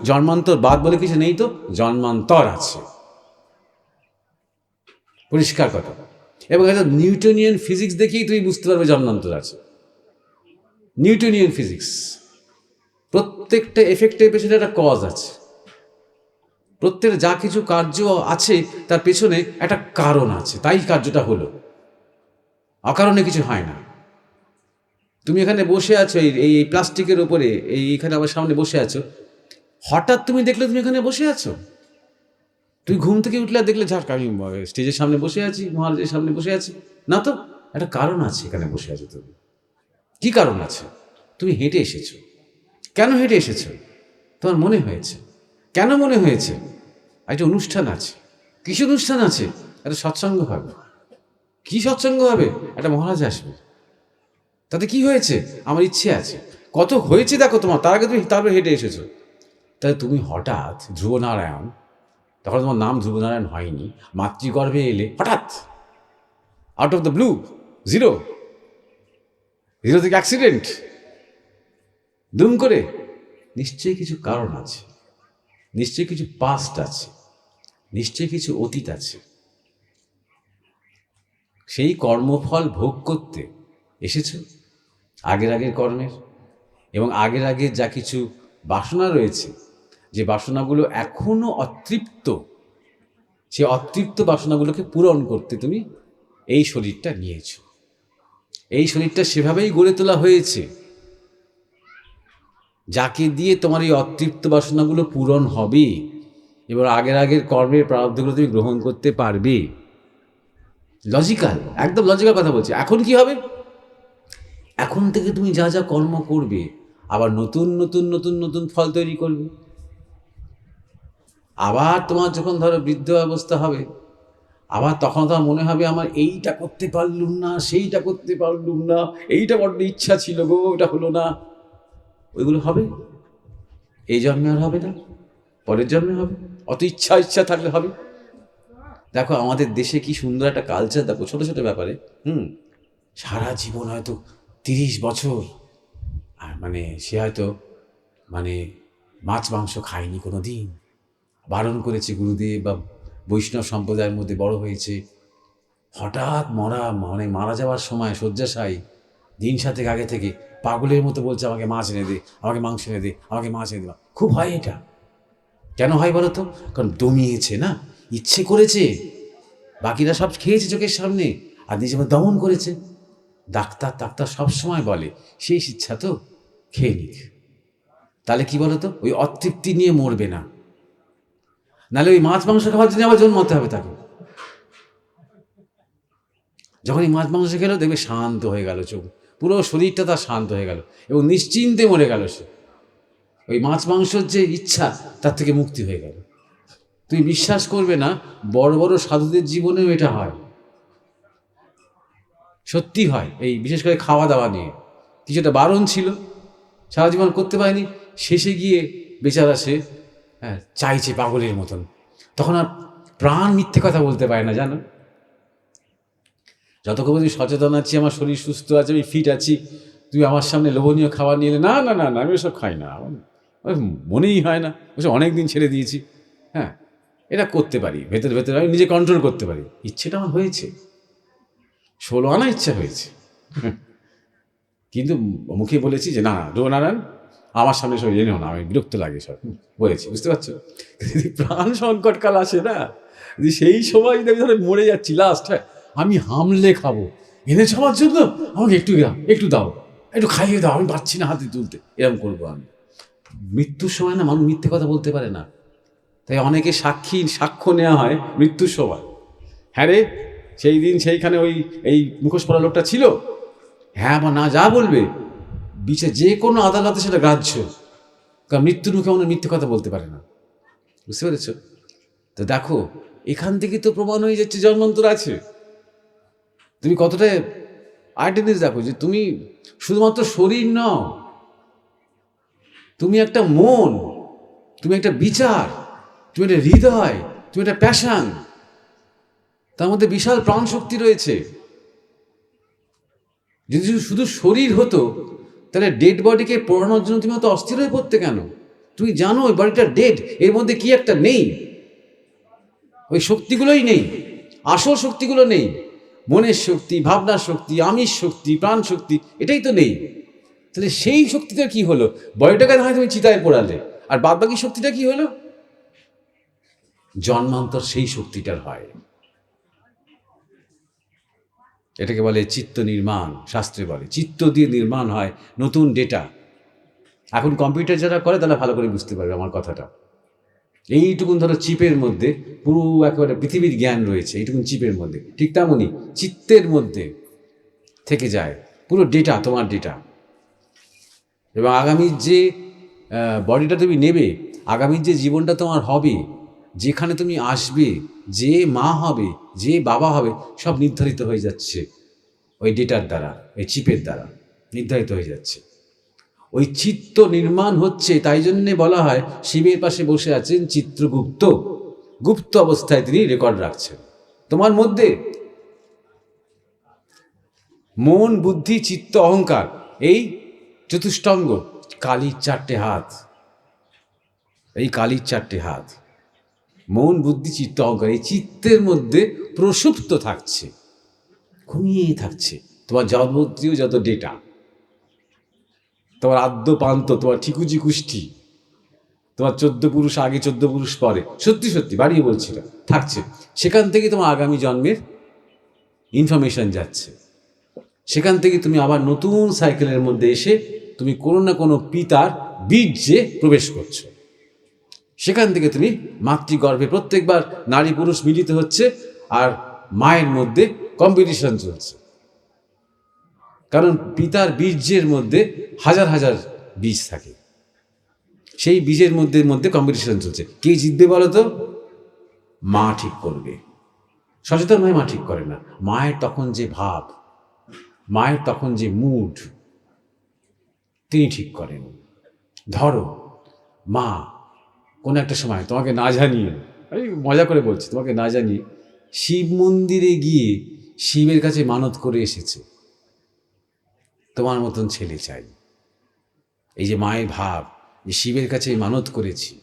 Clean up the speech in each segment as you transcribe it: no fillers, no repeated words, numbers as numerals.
জন্মান্তর বাদ বলে কিছু নেই, তো জন্মান্তর আছে, পরিষ্কার কথা। এবং এটা নিউটনিয়ান ফিজিক্স দেখেই তুমি বুঝতে পারবে জন্মান্তর আছে। নিউটনিয়ান ফিজিক্স, প্রত্যেকটা এফেক্টের পেছনে একটা কজ আছে, প্রত্যেকটা যা কিছু কার্য আছে তার পেছনে একটা কারণ আছে, তাই কার্যটা হলো, অকারণে কিছু হয় না। তুমি এখানে বসে আছো এই প্লাস্টিকের উপরে, এইখানে আমার সামনে বসে আছো, হঠাৎ তুমি দেখলে তুমি এখানে বসে আছো? তুমি ঘুম থেকে উঠলে দেখলে যাক আমি স্টেজের সামনে বসে আছি, মহারাজের সামনে বসে আছি? না তো, একটা কারণ আছে এখানে বসে আছো তুমি। কি কারণ আছে? তুমি হেঁটে এসেছো। কেন হেঁটে এসেছো? তোমার মনে হয়েছে। কেন মনে হয়েছে? একটা অনুষ্ঠান আছে। কিছু অনুষ্ঠান আছে? একটা সৎসঙ্গ হবে। কি সৎসঙ্গ হবে? একটা মহারাজ আসবে। তাতে কি হয়েছে? আমার ইচ্ছে আছে। কত হয়েছে দেখো তোমার, তার আগে তুমি তারপরে হেঁটে এসেছো। তাহলে তুমি হঠাৎ ধ্রুবনারায়ণ, তখন তোমার নাম ধ্রুবনারায়ণ হয়নি, মাতৃগর্ভে এলে হঠাৎ, out of the blue, zero থেকে অ্যাক্সিডেন্ট, দুম করে। নিশ্চয়ই কিছু কারণ আছে, নিশ্চয়ই কিছু পাস্ট আছে, নিশ্চয়ই কিছু অতীত আছে। সেই কর্মফল ভোগ করতে এসেছ, আগের কর্মের, এবং আগের যা কিছু বাসনা রয়েছে, যে বাসনাগুলো এখনো অতৃপ্ত, সে অতৃপ্ত বাসনাগুলোকে পূরণ করতে তুমি এই শরীরটা নিয়েছ। এই শরীরটা সেভাবেই গড়ে তোলা হয়েছে যাকে দিয়ে তোমার এই অতৃপ্ত বাসনাগুলো পূরণ হবে এবং আগের কর্মের প্রারব্ধগুলো তুমি গ্রহণ করতে পারবে। লজিক্যাল, একদম লজিক্যাল কথা বলছি। এখন কি হবে? এখন থেকে তুমি যা যা কর্ম করবে, আবার নতুন নতুন নতুন নতুন ফল তৈরি করবে। আবার তোমার যখন ধরো বৃদ্ধ অবস্থা হবে, আবার তখন তোমার মনে হবে আমার এইটা করতে পারলুম না, সেইটা করতে পারলুম না, এইটা বড্ড ইচ্ছা ছিল গো, ওটা হলো না। ওইগুলো হবে, এই জন্মে আর হবে না, পরের জন্মে হবে। অত ইচ্ছা থাকলে হবে। দেখো আমাদের দেশে কি সুন্দর একটা কালচার, দেখো ছোট ছোট ব্যাপারে। সারা জীবন হয়তো 30 বছর, আর মানে সে হয়তো মানে মাছ মাংস খায়নি কোনো দিন, বারণ করেছে গুরুদেব বা বৈষ্ণব সম্প্রদায়ের মধ্যে বড় হয়েছে। হঠাৎ মারা যাওয়ার সময় শয্যাশায়ী, দিন 7 আগে থেকে পাগলের মতো বলছে আমাকে মাছ এনে দে, আমাকে মাংস এনে দে, আমাকে মাছ এনে দে। খুব হয় এটা। কেন হয় বলো তো? কারণ দমিয়েছে না, ইচ্ছে করেছে, বাকিরা সব খেয়েছে চোখের সামনে, আর নিজে দমন করেছে। ডাক্তার সবসময় বলে সেই ইচ্ছা তো খেয়ে নিক। তাহলে কি বলতো, ওই অতৃপ্তি নিয়ে মরবে না, নাহলে ওই মাছ মাংস খাওয়ার জন্য আবার জন্মতে হবে তাকে। যখন এই মাছ মাংস খেলো দেখবে শান্ত হয়ে গেল, চোখ পুরো শরীরটা তার শান্ত হয়ে গেল এবং নিশ্চিন্তে মরে গেল সে। ওই মাছ মাংসর যে ইচ্ছা তার থেকে মুক্তি হয়ে গেল। তুমি বিশ্বাস করবে না, বড় বড় সাধুদের জীবনেও এটা হয়, সত্যি হয়। এই বিশেষ করে খাওয়া দাওয়া নিয়ে কিছুটা বারণ ছিল, সারা জীবন করতে পারেনি, শেষে গিয়ে বেচারা সে চাইছে পাগলের মতন। তখন আর প্রাণ মিথ্যে কথা বলতে পারে না, জানো। যতক্ষণ আমি সচেতন আছি, আমার শরীর সুস্থ আছে, আমি ফিট আছি, তুই আমার সামনে লোভনীয় খাবার নিয়ে এলে, না না না না আমি ওসব খাই না, আমার মনেই হয় না, ওসব অনেক দিন ছেড়ে দিয়েছি। এটা করতে পারি, ভেতরে আমি নিজে কন্ট্রোল করতে পারি। ইচ্ছেটা আমার হয়েছে, 16 আনা ইচ্ছা হয়েছে, কিন্তু মুখে বলেছি যে না ধ্রুবনারায়ণ আমার সামনে সব এনেও না, আমি বিরক্ত লাগে সব, বলেছি, বুঝতে পারছো। যদি প্রাণ সংকটকাল আসে না, যদি সেই সময় যদি আমি ধরো মরে যাচ্ছি লাস্ট, আমি হামলে খাবো, এনেছ আমার জন্য, আমাকে একটু দাও, একটু খাইয়ে দাও, আমি পারছি না হাতে তুলতে, এরকম করবো আমি। মৃত্যুর সময় না মানুষ মিথ্যে কথা বলতে পারে না, তাই অনেকে সাক্ষ্য নেওয়া হয় মৃত্যুর সময়। হ্যাঁ রে, সেই দিন সেইখানে এই মুখোশ পরা লোকটা ছিল, হ্যাঁ বা না যা বলবে, যে কোনো আদালতে সেটা গ্রাহ্য, কারণ মৃত্যুর মুখে আমাদের মিথ্যে কথা বলতে পারে না, বুঝতে পেরেছ? তো দেখো এখান থেকে তো প্রমাণ হয়ে যাচ্ছে জন্মান্তর আছে। তুমি কতটা আরেকটা জিনিস দেখো, যে তুমি শুধুমাত্র শরীর নও, তুমি একটা মন, তুমি একটা বিচার, তুমি একটা হৃদয়, তুমি একটা প্যাশন, তার মধ্যে বিশাল প্রাণ শক্তি রয়েছে। যদি শুধু শরীর হতো, তাহলে ডেড বডিকে পোড়ানোর জন্য তুমি অত অস্থির হয়ে পড়তে কেন? তুমি জানো ওই বডিটা ডেড, এর মধ্যে কি একটা নেই, ওই শক্তিগুলোই নেই, আসল শক্তিগুলো নেই, মনের শক্তি, ভাবনার শক্তি, আমিষ শক্তি, প্রাণ শক্তি, এটাই তো নেই। তাহলে সেই শক্তিটা কি হলো? বডিটাকে হয় তুমি চিতায় পোড়ালে, আর বাদ বাকি শক্তিটা কি হলো? জন্মান্তর সেই শক্তিটার হয়। এটাকে বলে চিত্ত নির্মাণ, শাস্ত্রে বলে চিত্ত দিয়ে নির্মাণ হয় নতুন ডেটা। এখন কম্পিউটার যারা করে তারা ভালো করে বুঝতে পারবে আমার কথাটা। এইটুকুন ধরো চিপের মধ্যে পুরো একেবারে পৃথিবীর জ্ঞান রয়েছে এইটুকুন চিপের মধ্যে, ঠিক তেমনই চিত্তের মধ্যে থেকে যায় পুরো ডেটা, তোমার ডেটা। এবং আগামীর যে বডিটা তুমি নেবে, আগামীর যে জীবনটা তোমার হবে, যেখানে তুমি আসবে, যে মা হবে, যে বাবা হবে, সব নির্ধারিত হয়ে যাচ্ছে ওই ডেটার দ্বারা, ওই চিপের দ্বারা নির্ধারিত হয়ে যাচ্ছে। ওই চিত্ত নির্মাণ হচ্ছে, তাই জন্যে বলা হয় শিবের পাশে বসে আছেন চিত্রগুপ্ত, গুপ্ত অবস্থায় তিনি রেকর্ড রাখছেন তোমার মধ্যে। মন, বুদ্ধি, চিত্ত, অহংকার, এই চতুষ্টঙ্গ, কালীর 4টে হাত, এই কালীর 4টে হাত, মন, বুদ্ধি, চিত্ত, অহংকার, এই চিত্তের মধ্যে প্রসুপ্ত থাকছে, ঘুমিয়ে থাকছে তোমার যাবতীয় যত ডেটা, তোমার আদ্য পান্ত, তোমার ঠিকুজি কুষ্টি, তোমার 14 পুরুষ আগে 14 পুরুষ পরে, সত্যি সত্যি বাড়িয়ে বলছি না, থাকছে। সেখান থেকে তোমার আগামী জন্মের ইনফরমেশন যাচ্ছে, সেখান থেকে তুমি আবার নতুন সাইকেলের মধ্যে এসে তুমি কোনো না কোনো পিতার বীর্যে প্রবেশ করছো। সেখান থেকে তুমি মাতৃগর্ভে প্রত্যেকবার নারী পুরুষ মিলিত হচ্ছে, আর মায়ের মধ্যে কম্পিটিশন চলছে, কারণ পিতার বীর্যের মধ্যে হাজার হাজার বীজ থাকে, সেই বীজের মধ্যে মধ্যে কম্পিটিশন চলছে। কে জিতবে বলো তো? মা ঠিক করবে। সচেতন হয়ে মা ঠিক করে না, মায়ের তখন যে ভাব, মায়ের তখন যে মুড, তিনি ঠিক করেন। ধরো মা কোনো একটা সময় তোমাকে না জানিয়ে, আমি মজা করে বলছি, তোমাকে না জানিয়ে শিব মন্দিরে গিয়ে শিবের কাছে মানত করে এসেছে, তোমার মতন ছেলে চাই। এই যে মায়ের ভাব, যে শিবের কাছে মানত করেছি,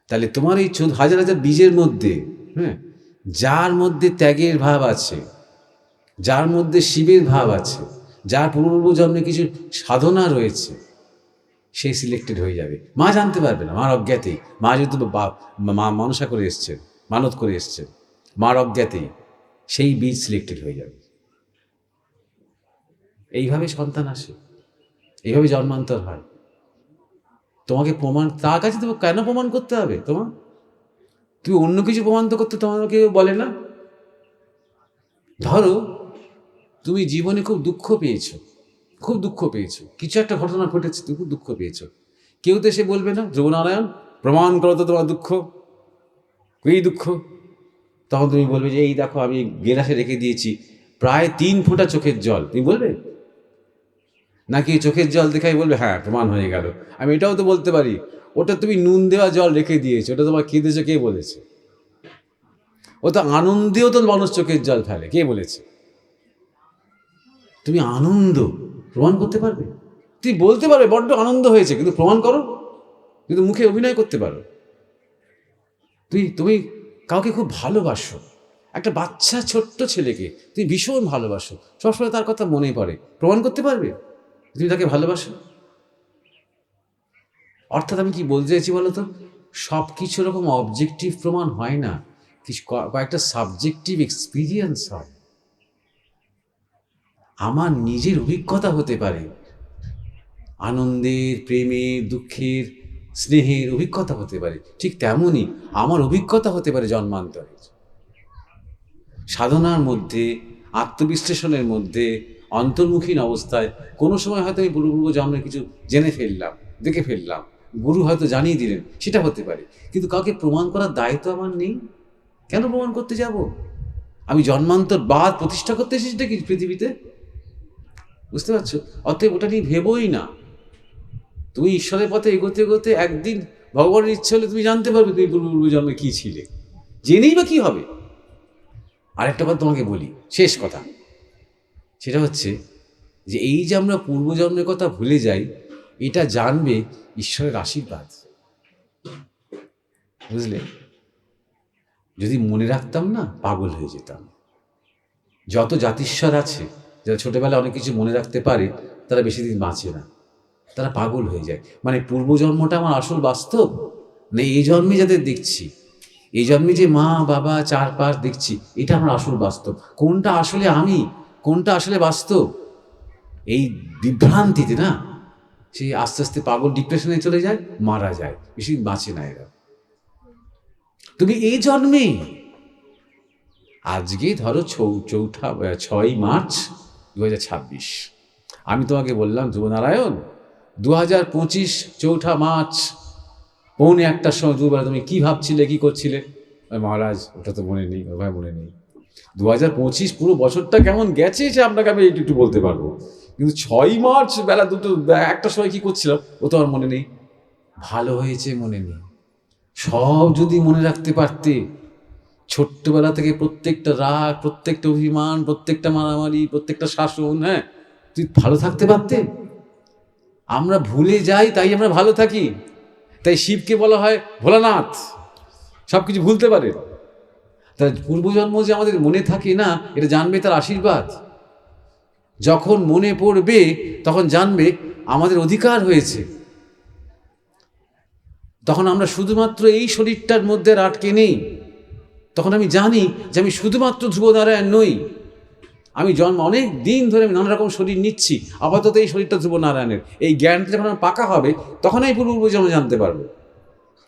তাহলে তোমার এই হাজার হাজার বীজের মধ্যে, হ্যাঁ, যার মধ্যে ত্যাগের ভাব আছে, যার মধ্যে শিবের ভাব আছে, যার পূর্বজন্মে কিছু সাধনা রয়েছে, সে সিলেক্টেড হয়ে যাবে। মা জানতে পারবে না, মার অজ্ঞাতেই। মা যেহেতু মা মনসা করে এসছে, মানত করে এসছে, মার অজ্ঞাতেই সেই বীজ সিলেক্টেড হয়ে যাবে। এইভাবে সন্তান আসে, এইভাবে জন্মান্তর হয়। তোমাকে প্রমাণ, তার কাছে তোমাকে কেন প্রমাণ করতে হবে? তুমি অন্য কিছু প্রমাণ তো করতে তোমাকে কেউ বলে না। ধরো তুমি জীবনে খুব দুঃখ পেয়েছো, খুব দুঃখ পেয়েছো, কিছু একটা ঘটনা ঘটেছে, তুমি খুব দুঃখ পেয়েছো, কেউ তো এসে বলবে না ধ্রুবনারায়ণ প্রমাণ করো তো তোমার দুঃখ, এই দুঃখ। তখন তুমি বলবে যে এই দেখো আমি গেলাসে রেখে দিয়েছি প্রায় 3 ফোঁটা চোখের জল, তুমি বলবে নাকি চোখের জল দেখাই বলবে হ্যাঁ প্রমাণ হয়ে গেল। আমি এটাও তো বলতে পারি ওটা তুমি নুন দেওয়া জল রেখে দিয়েছো, ওটা তোমার খেয়েছো, কে বলেছে? ও তো আনন্দেও তো মানুষ চোখের জল ফেলে, কে বলেছে? তুমি আনন্দ প্রমাণ করতে পারবে? তুমি বলতে পারবে বড্ড আনন্দ হয়েছে, কিন্তু প্রমাণ করো, কিন্তু মুখে অভিনয় করতে পারো। তুমি কাউকে খুব ভালোবাসো, একটা বাচ্চা ছোট্ট ছেলেকে তুমি ভীষণ ভালোবাসো, সবসময় তার কথা মনে পড়ে, প্রমাণ করতে পারবে তুমি তাকে ভালোবাসো? অর্থাৎ আমি কি বলতে চাইছি বলো তো, সব কিছু এরকম অবজেক্টিভ প্রমাণ হয় না, কিছু কয়েকটা সাবজেক্টিভ এক্সপিরিয়েন্স হয়। আমার নিজের অভিজ্ঞতা হতে পারে, আনন্দের, প্রেমের, দুঃখের, স্নেহের অভিজ্ঞতা হতে পারে, ঠিক তেমনই আমার অভিজ্ঞতা হতে পারে জন্মান্তরের। সাধনার মধ্যে, আত্মবিশ্লেষণের মধ্যে, অন্তর্মুখীন অবস্থায় কোনো সময় হয়তো আমি পূর্ব জন্মের কিছু জেনে ফেললাম, দেখে ফেললাম, গুরু হয়তো জানিয়ে দিলেন, সেটা হতে পারে। কিন্তু কাউকে প্রমাণ করার দায়িত্ব আমার নেই। কেন প্রমাণ করতে যাব? আমি জন্মান্তর বাদ প্রতিষ্ঠা করতে এসেছি কি পৃথিবীতে, বুঝতে পারছো? অতএব ওটা নিয়ে ভেবোই না। তুমি ঈশ্বরের পথে এগোতে এগোতে একদিন ভগবানের ইচ্ছে হলে তুমি জানতে পারবে তুমি পূর্ব জন্মে কী ছিলে, জেনেই বা কী হবে। আরেকটা কথা তোমাকে বলি, শেষ কথা, সেটা হচ্ছে যে এই যে আমরা পূর্বজন্মের কথা ভুলে যাই, এটা জানবে ঈশ্বরের আশীর্বাদ। বুঝলে? যদি মনে রাখতাম না, পাগল হয়ে যেতাম। যত জাতিস্বর আছে, যারা ছোটবেলায় অনেক কিছু মনে রাখতে পারে, তারা বেশি দিন বাঁচে না, তারা পাগল হয়ে যায়। মানে পূর্বজন্মটা আমার আসল বাস্তব, না এই জন্মে যাদের দেখছি, এই জন্মে যে মা বাবা চারপাশ দেখছি, এটা আমার আসল বাস্তব। কোনটা আসলে আমি, কোনটা আসলে বাস্তব, এই বিভ্রান্তিতে না সে আস্তে আস্তে পাগল, ডিপ্রেশনে চলে যায়, মারা যায়, বেশি দিন বাঁচে না এরা। তুমি এই জন্মে, আজকে ধরো 6ই মার্চ 2026, আমি তোমাকে বললাম ধ্রুবনারায়ণ 2025 4 মার্চ 1:45 সময় দুবেলা তুমি কি ভাবছিলে, কি করছিলে? মহারাজ ওটা তো মনে নেই, ওভাবে মনে নেই। 2025 পুরো বছরটা কেমন গেছে সে আপনাকে আমি একটু বলতে পারবো, কিন্তু 6ই মার্চ বেলা 1টার সময় কি করছিলাম ও তো আমার মনে নেই। ভালো হয়েছে মনে নেই। সব যদি মনে রাখতে পারতে, ছোট্টবেলা থেকে প্রত্যেকটা রাগ, প্রত্যেকটা অভিমান, প্রত্যেকটা মারামারি, প্রত্যেকটা শাসন, হ্যাঁ, তুই ভালো থাকতে পারতে। আমরা ভুলে যাই, তাই আমরা ভালো থাকি। তাই শিবকে বলা হয় ভোলানাথ, সব কিছু ভুলতে পারে। তার পূর্বজন্ম যে আমাদের মনে থাকে না, এটা জানবে তার আশীর্বাদ। যখন মনে পড়বে তখন জানবে আমাদের অধিকার হয়েছে। তখন আমরা শুধুমাত্র এই শরীরটার মধ্যে আটকে নেই। তখন আমি জানি যে আমি শুধুমাত্র ধ্রুবনারায়ণ নই, আমি অনেক দিন ধরে আমি নানা রকম শরীর নিচ্ছি, আপাতত এই শরীরটা ধ্রুবনারায়ণের। এই জ্ঞানটা যখন আমার পাকা হবে, তখন আমি পূর্বজন্ম জানতে পারবো,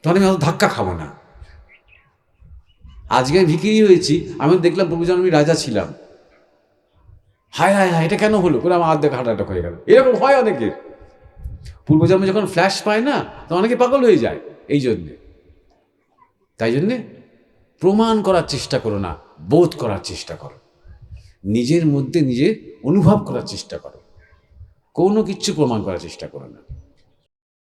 তখন আমি অত ধাক্কা খাবো না। আজকে ভিখিরি হয়েছি, আমি দেখলাম পূর্বজন্মে আমি রাজা ছিলাম, হায় হায় হায় এটা কেন হলো করে আমার আর্ধেক হার্ট অ্যাটাক হয়ে গেল। এরকম হয় অনেকের। পূর্বজন্মে যখন ফ্ল্যাশ পায় না, তখন অনেকে পাগল হয়ে যায় এই জন্যে। তাই জন্যে প্রমাণ করার চেষ্টা করো না, বোধ করার চেষ্টা করো, নিজের মধ্যে নিজে অনুভব করার চেষ্টা করো, কোনো কিচ্ছু প্রমাণ করার চেষ্টা করো না।